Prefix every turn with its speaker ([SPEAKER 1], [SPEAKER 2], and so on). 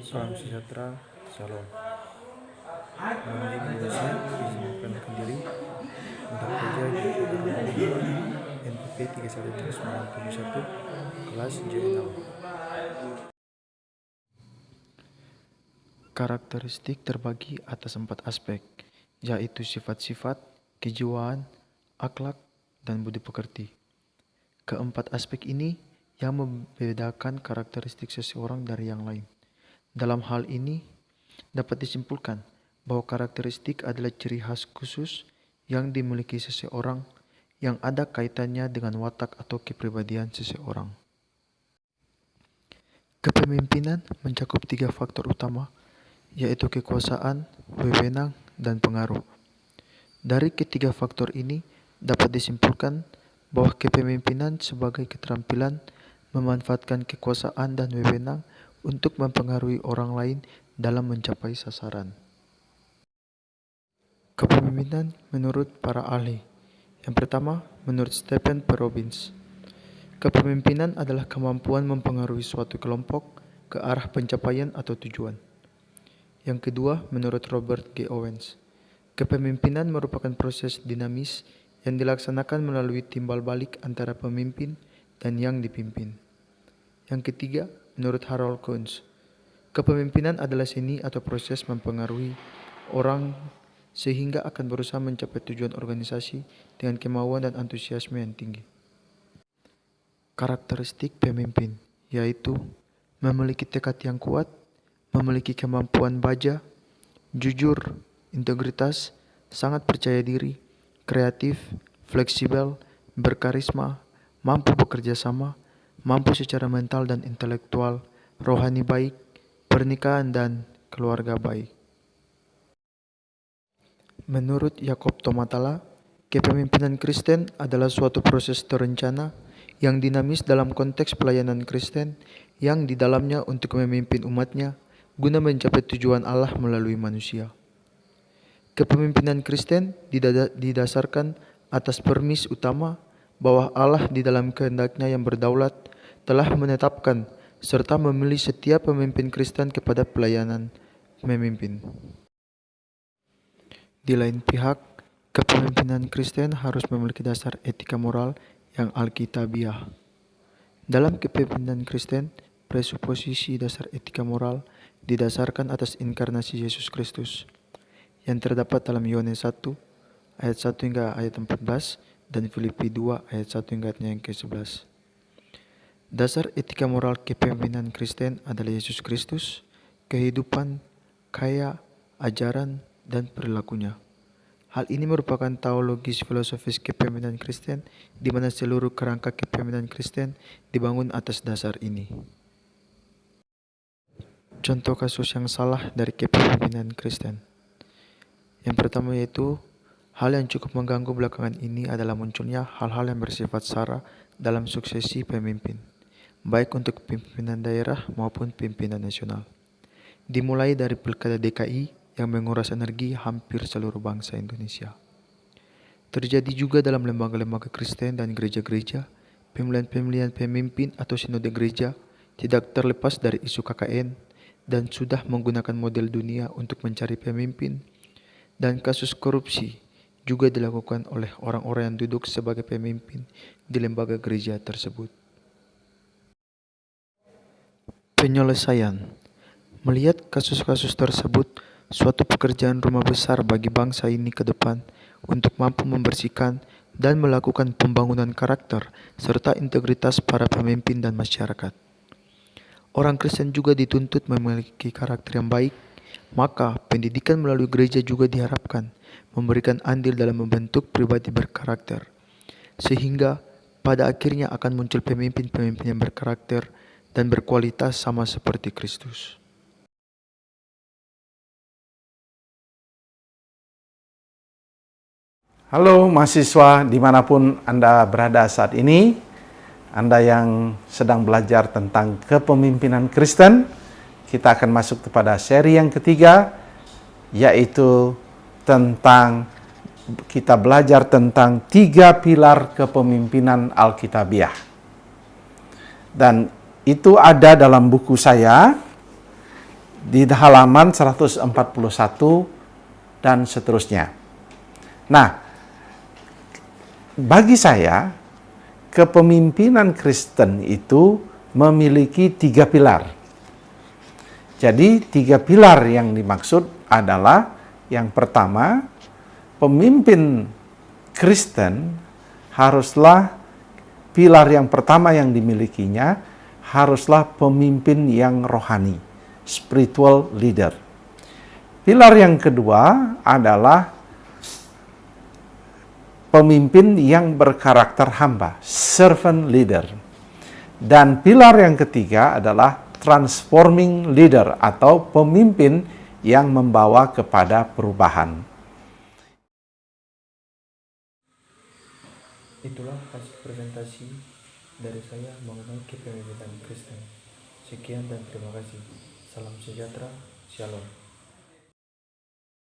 [SPEAKER 1] Salam sejahtera, Shalom. Nama Indonesia memperkenalkan diri untuk kerja di NPP 3191 kelas J6. Karakteristik terbagi atas 4 aspek, yaitu sifat-sifat, kejiwaan, akhlak, dan budi pekerti. Keempat aspek ini yang membedakan karakteristik seseorang dari yang lain. Dalam hal ini, dapat disimpulkan bahwa karakteristik adalah ciri khas khusus yang dimiliki seseorang yang ada kaitannya dengan watak atau kepribadian seseorang. Kepemimpinan mencakup 3 faktor utama, yaitu kekuasaan, wewenang, dan pengaruh. Dari ketiga faktor ini, dapat disimpulkan bahwa kepemimpinan sebagai keterampilan memanfaatkan kekuasaan dan wewenang untuk mempengaruhi orang lain dalam mencapai sasaran. Kepemimpinan menurut para ahli. Yang pertama, menurut Stephen P. Robbins, kepemimpinan adalah kemampuan mempengaruhi suatu kelompok ke arah pencapaian atau tujuan. Yang kedua, menurut Robert G. Owens, kepemimpinan merupakan proses dinamis yang dilaksanakan melalui timbal balik antara pemimpin dan yang dipimpin. Yang ketiga, menurut Harold Kuhns, kepemimpinan adalah seni atau proses mempengaruhi orang sehingga akan berusaha mencapai tujuan organisasi dengan kemauan dan antusiasme yang tinggi. Karakteristik pemimpin, yaitu memiliki tekad yang kuat, memiliki kemampuan baja, jujur, integritas, sangat percaya diri, kreatif, fleksibel, berkarisma, mampu bekerja sama, mampu secara mental dan intelektual, rohani baik, pernikahan dan keluarga baik. Menurut Yakob Tomatala, kepemimpinan Kristen adalah suatu proses terencana yang dinamis dalam konteks pelayanan Kristen yang di dalamnya untuk memimpin umatnya guna mencapai tujuan Allah melalui manusia. Kepemimpinan Kristen didasarkan atas premis utama bahwa Allah di dalam kehendak-Nya yang berdaulat telah menetapkan serta memilih setiap pemimpin Kristen kepada pelayanan memimpin. Di lain pihak, kepemimpinan Kristen harus memiliki dasar etika moral yang alkitabiah. Dalam kepemimpinan Kristen, presuposisi dasar etika moral didasarkan atas inkarnasi Yesus Kristus yang terdapat dalam Yohanes 1 ayat 1 hingga ayat 14 dan Filipi 2 ayat 1 hingga yang ke-11. Dasar etika moral kepemimpinan Kristen adalah Yesus Kristus, kehidupan, kaya, ajaran, dan perilakunya. Hal ini merupakan teologis filosofis kepemimpinan Kristen, di mana seluruh kerangka kepemimpinan Kristen dibangun atas dasar ini. Contoh kasus yang salah dari kepemimpinan Kristen. Yang pertama yaitu, hal yang cukup mengganggu belakangan ini adalah munculnya hal-hal yang bersifat sara dalam suksesi pemimpin, baik untuk pimpinan daerah maupun pimpinan nasional. Dimulai dari Pilkada DKI yang menguras energi hampir seluruh bangsa Indonesia. Terjadi juga dalam lembaga-lembaga Kristen dan gereja-gereja, pemilihan pemimpin atau sinode gereja tidak terlepas dari isu KKN dan sudah menggunakan model dunia untuk mencari pemimpin, dan kasus korupsi juga dilakukan oleh orang-orang yang duduk sebagai pemimpin di lembaga gereja tersebut. Penyelesaian. Melihat kasus-kasus tersebut, suatu pekerjaan rumah besar bagi bangsa ini ke depan untuk mampu membersihkan dan melakukan pembangunan karakter serta integritas para pemimpin dan masyarakat. Orang Kristen juga dituntut memiliki karakter yang baik, maka pendidikan melalui gereja juga diharapkan memberikan andil dalam membentuk pribadi berkarakter, sehingga pada akhirnya akan muncul pemimpin-pemimpin yang berkarakter dan berkualitas sama seperti Kristus.
[SPEAKER 2] Halo mahasiswa dimanapun Anda berada saat ini, Anda yang sedang belajar tentang kepemimpinan Kristen, kita akan masuk kepada seri yang ketiga, yaitu kita belajar tentang 3 pilar kepemimpinan Alkitabiah. Dan itu ada dalam buku saya, di halaman 141 dan seterusnya. Nah, bagi saya, kepemimpinan Kristen itu memiliki 3 pilar. Jadi 3 pilar yang dimaksud adalah yang pertama, pemimpin Kristen haruslah, pilar yang pertama yang dimilikinya haruslah pemimpin yang rohani, spiritual leader. Pilar yang kedua adalah pemimpin yang berkarakter hamba, servant leader. Dan pilar yang ketiga adalah transforming leader atau pemimpin yang membawa kepada perubahan.
[SPEAKER 1] Itulah hasil presentasi dari saya mengenai kepemimpinan Kristen. Sekian dan terima kasih. Salam sejahtera, Shalom.